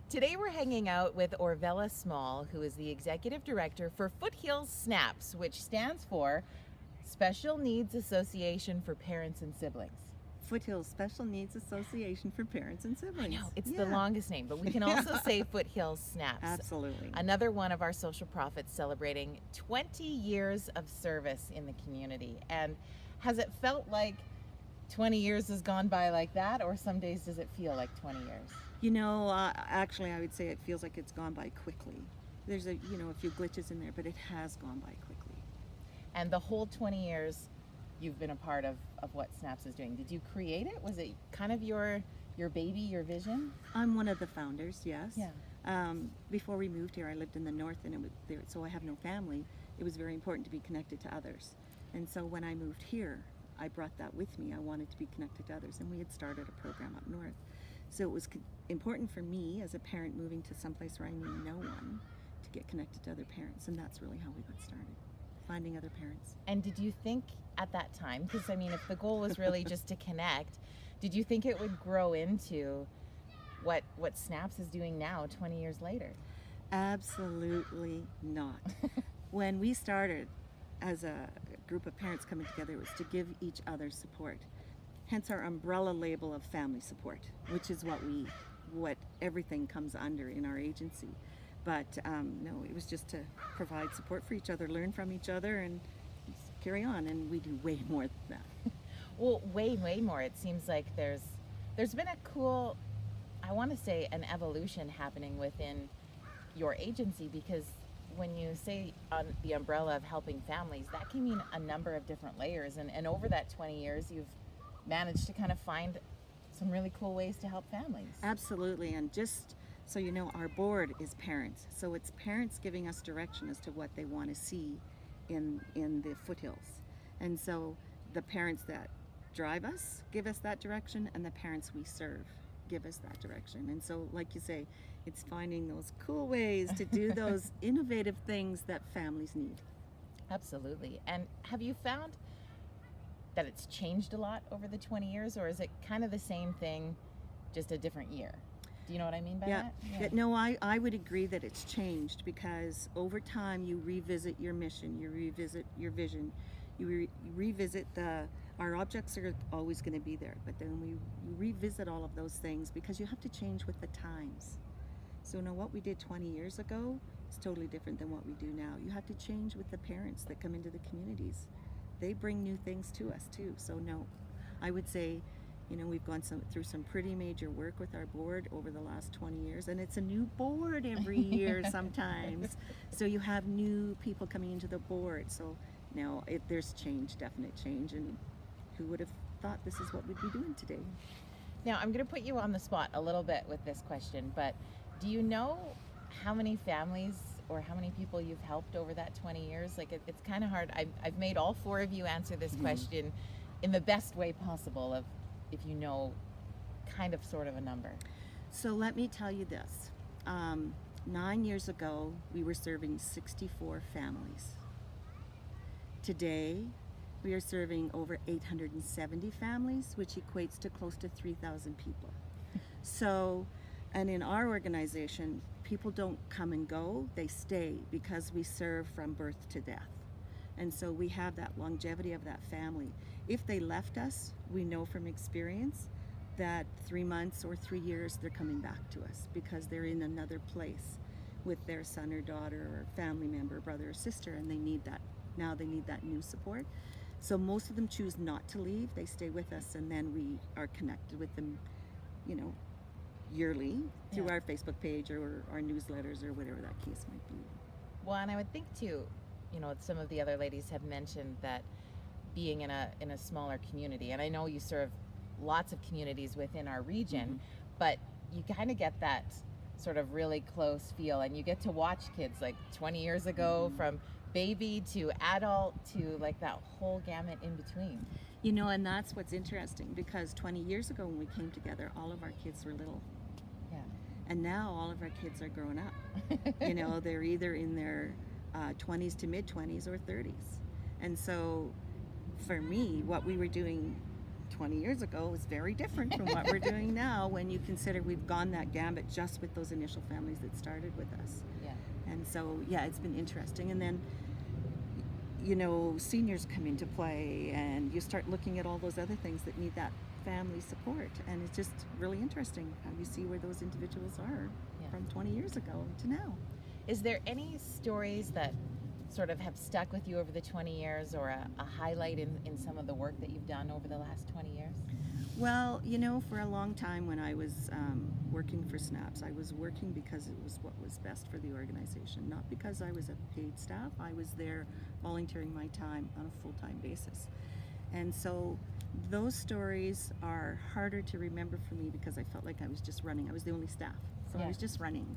Today we're hanging out with Orvella Small, who is the Executive Director for Foothills SNAPS, which stands for Special Needs Association for Parents and Siblings. Foothills Special Needs Association for Parents and Siblings. I know, it's the longest name, but we can also say Foothills SNAPS. Absolutely. Another one of our social profits celebrating 20 years of service in the community. And has it felt like 20 years has gone by like that, or some days does it feel like 20 years? You know, actually I would say it feels like it's gone by quickly. There's a few glitches in there, but it has gone by quickly. And the whole 20 years you've been a part of what SNAPS is doing. Did you create it? Was it kind of your baby, your vision? I'm one of the founders, yes. Yeah. Before we moved here, I lived in the north, and so I have no family. It was very important to be connected to others. And so when I moved here, I brought that with me. I wanted to be connected to others, and we had started a program up north. So it was important for me as a parent moving to someplace where I knew no one to get connected to other parents, and that's really how we got started, finding other parents. And did you think at that time, because I mean, if the goal was really just to connect, did you think it would grow into what SNAPS is doing now 20 years later? Absolutely not. When we started as a group of parents coming together, it was to give each other support. Hence our umbrella label of family support, which is what everything comes under in our agency. But no, it was just to provide support for each other, learn from each other, and carry on. And we do way more than that. Well, way more. It seems like there's been a cool, I want to say, an evolution happening within your agency, because when you say on the umbrella of helping families, that can mean a number of different layers. And over that 20 years, you've managed to kind of find some really cool ways to help families. Absolutely. And just so you know, our board is parents. So it's parents giving us direction as to what they want to see in the foothills. And so the parents that drive us give us that direction, and the parents we serve give us that direction. And so, like you say, it's finding those cool ways to do those innovative things that families need. Absolutely. And have you found that it's changed a lot over the 20 years, or is it kind of the same thing, just a different year? Do you know what I mean by that? Yeah. No, I would agree that it's changed, because over time you revisit your mission, you revisit your vision, you revisit our objects are always going to be there, but then we revisit all of those things because you have to change with the times. So now what we did 20 years ago is totally different than what we do now. You have to change with the parents that come into the communities. They bring new things to us too. So no, I would say, we've gone through some pretty major work with our board over the last 20 years, and it's a new board every year sometimes. So you have new people coming into the board. So no, there's change, definite change, and who would have thought this is what we'd be doing today? Now, I'm going to put you on the spot a little bit with this question, but do you know how many families or how many people you've helped over that 20 years? Like, it's kind of hard. I've made all four of you answer this question in the best way possible, of if you know kind of sort of a number. So let me tell you this. 9 years ago, we were serving 64 families. Today, we are serving over 870 families, which equates to close to 3,000 people. So, and in our organization, people don't come and go, they stay, because we serve from birth to death. And so we have that longevity of that family. If they left us, we know from experience that 3 months or 3 years, they're coming back to us because they're in another place with their son or daughter or family member, brother or sister, and they need that. Now they need that new support. So most of them choose not to leave. They stay with us, and then we are connected with them, yearly through our Facebook page or our newsletters or whatever that case might be. Well, and I would think too, some of the other ladies have mentioned that being in a smaller community, and I know you serve lots of communities within our region, but you kind of get that sort of really close feel, and you get to watch kids like 20 years ago from baby to adult to like that whole gamut in between. And that's what's interesting, because 20 years ago when we came together, all of our kids were little. Yeah. And now all of our kids are grown up. They're either in their 20s to mid-20s or 30s. And so for me, what we were doing 20 years ago was very different from what we're doing now when you consider we've gone that gambit just with those initial families that started with us. Yeah. And so, yeah, it's been interesting. And then, seniors come into play, and you start looking at all those other things that need that family support. And it's just really interesting how you see where those individuals are from 20 years ago to now. Is there any stories that sort of have stuck with you over the 20 years, or a highlight in some of the work that you've done over the last 20 years? Well, for a long time when I was working for SNAPS, I was working because it was what was best for the organization, not because I was a paid staff. I was there volunteering my time on a full-time basis. And so those stories are harder to remember for me because I felt like I was just running. I was the only staff, so I was just running.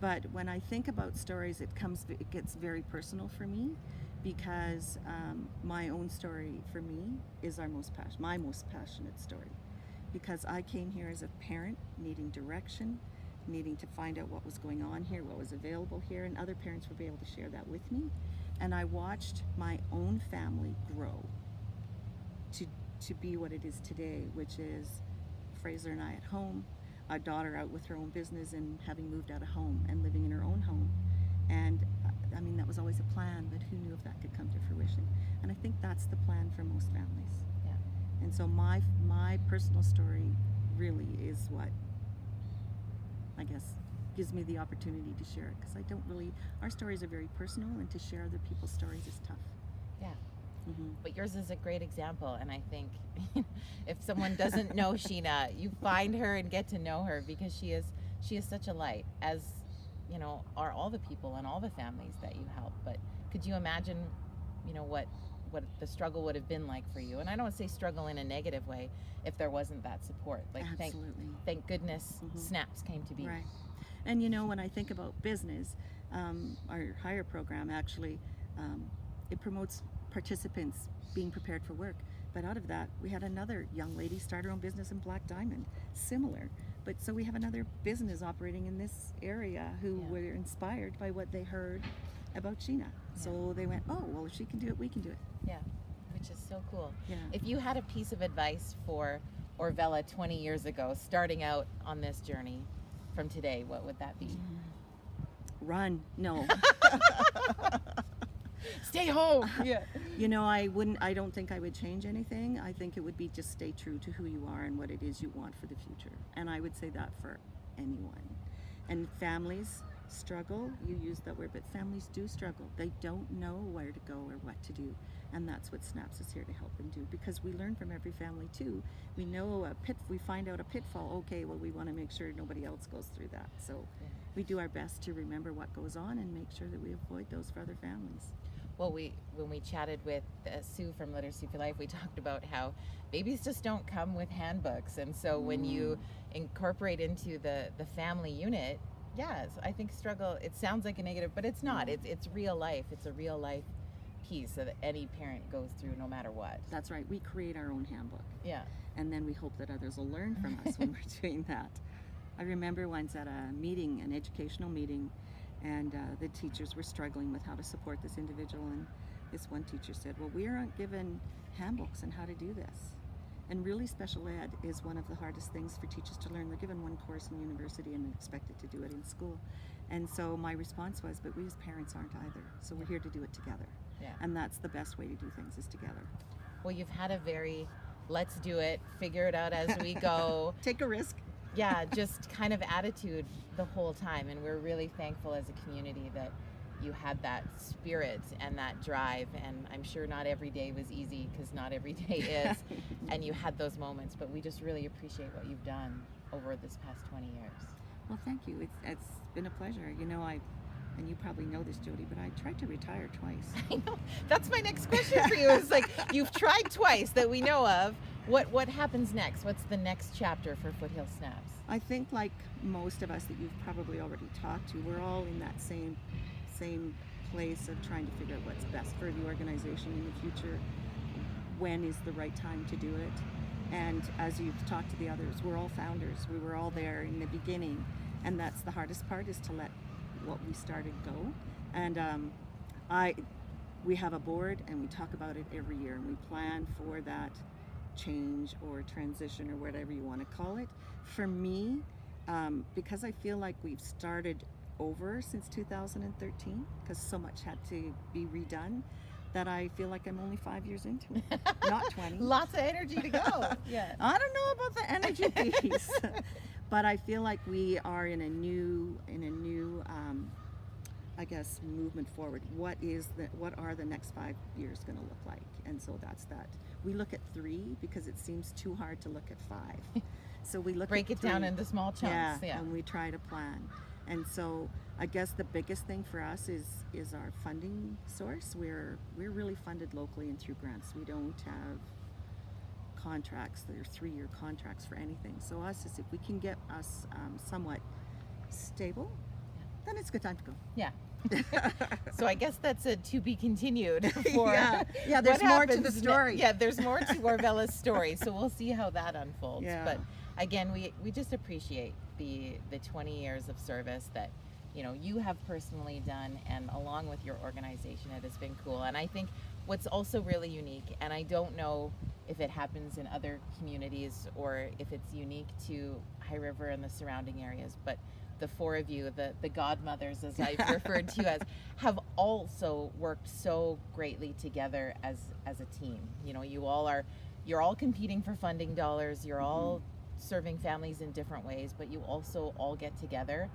But when I think about stories, it gets very personal for me, because my own story for me is my most passionate story, because I came here as a parent needing direction, needing to find out what was going on here, what was available here, and other parents would be able to share that with me. And I watched my own family grow to be what it is today, which is Fraser and I at home, our daughter out with her own business and having moved out of home and living in her own home. And I mean, that was always a plan, but who knew if that could come to fruition? And I think that's the plan for most families. Yeah. And so my personal story really is what, I guess, gives me the opportunity to share it, because our stories are very personal, and to share other people's stories is tough. Yeah. Mm-hmm. But yours is a great example, and I think if someone doesn't know Sheena, you find her and get to know her, because she is such a light, as are all the people and all the families that you help. But could you imagine what the struggle would have been like for you? And I don't say struggle in a negative way if there wasn't that support. Like, Absolutely. thank goodness SNAPS came to be. Right. And when I think about business, our hire program actually, it promotes participants being prepared for work. But out of that, we had another young lady start her own business in Black Diamond, similar. But so we have another business operating in this area who were inspired by what they heard about Sheena. So they went, oh, well, if she can do it, we can do it. Yeah, which is so cool. Yeah. If you had a piece of advice for Orvella 20 years ago, starting out on this journey from today, what would that be? Run. No. Stay home. Yeah. I don't think I would change anything. I think it would be just stay true to who you are and what it is you want for the future. And I would say that for anyone. And families struggle, you use that word, but families do struggle. They don't know where to go or what to do. And that's what SNAPS is here to help them do, because we learn from every family too. We know we find out a pitfall. Okay, well, we want to make sure nobody else goes through that. So we do our best to remember what goes on and make sure that we avoid those for other families. Well, when we chatted with Sue from Literacy for Life, we talked about how babies just don't come with handbooks. And so when you incorporate into the family unit, yes, I think struggle, it sounds like a negative, but it's not. It's real life. It's a real life piece that any parent goes through no matter what. That's right. We create our own handbook. Yeah. And then we hope that others will learn from us when we're doing that. I remember once at a meeting, an educational meeting, and the teachers were struggling with how to support this individual, and this one teacher said, well, we aren't given handbooks on how to do this. And really, special ed is one of the hardest things for teachers to learn. They're given one course in university and expected to do it in school. And so my response was, but we as parents aren't either, so we're here to do it together. Yeah. And that's the best way to do things, is together. Well, you've had a very let's do it, figure it out as we go. Take a risk. Yeah, just kind of attitude the whole time, and we're really thankful as a community that you had that spirit and that drive. And I'm sure not every day was easy, because not every day is, and you had those moments, but we just really appreciate what you've done over this past 20 years. Well, thank you. It's been a pleasure. And you probably know this, Jody, but I tried to retire twice. I know. That's my next question for you. It's like, you've tried twice that we know of. What happens next? What's the next chapter for Foothills SNAPS? I think, like most of us that you've probably already talked to, we're all in that same place of trying to figure out what's best for the organization in the future. When is the right time to do it? And as you've talked to the others, we're all founders. We were all there in the beginning, and that's the hardest part, is to let what we started go. And we have a board, and we talk about it every year, and we plan for that change or transition or whatever you want to call it. For me, because I feel like we've started over since 2013, because so much had to be redone, that I feel like I'm only 5 years into it, not 20. Lots of energy to go. Yeah. I don't know about the energy piece, but I feel like we are in a new, I guess, movement forward. What are the next 5 years going to look like? And so that's that. We look at 3 because it seems too hard to look at 5. So we Break it 3. down into small chunks. Yeah. And we try to plan. And so I guess the biggest thing for us is our funding source. We're really funded locally and through grants. We don't have contracts. They're 3-year contracts for anything. So us is if we can get us somewhat stable, then it's a good time to go. Yeah. So I guess that's a to be continued for yeah, there's what more to happens the story. Yeah, there's more to Orvella's story. So we'll see how that unfolds. Yeah. But again, we just appreciate the 20 years of service that you have personally done, and along with your organization, it has been cool. And I think what's also really unique, and I don't know if it happens in other communities or if it's unique to High River and the surrounding areas, but the 4 of you, the godmothers, as I've referred to you as, have also worked so greatly together as a team. You're all competing for funding dollars. You're all serving families in different ways, but you also all get together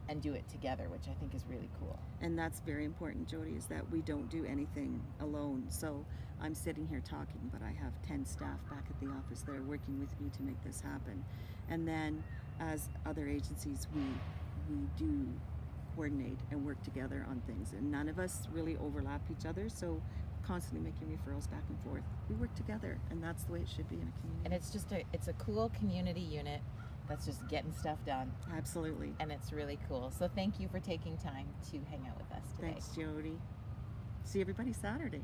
and do it together, which I think is really cool. And that's very important, Jody, is that we don't do anything alone. So I'm sitting here talking, but I have 10 staff back at the office that are working with me to make this happen. And then as other agencies, we do coordinate and work together on things. And none of us really overlap each other, so constantly making referrals back and forth. We work together, and that's the way it should be in a community. And it's a cool community unit that's just getting stuff done. Absolutely. And it's really cool. So thank you for taking time to hang out with us today. Thanks, Jody. See everybody Saturday.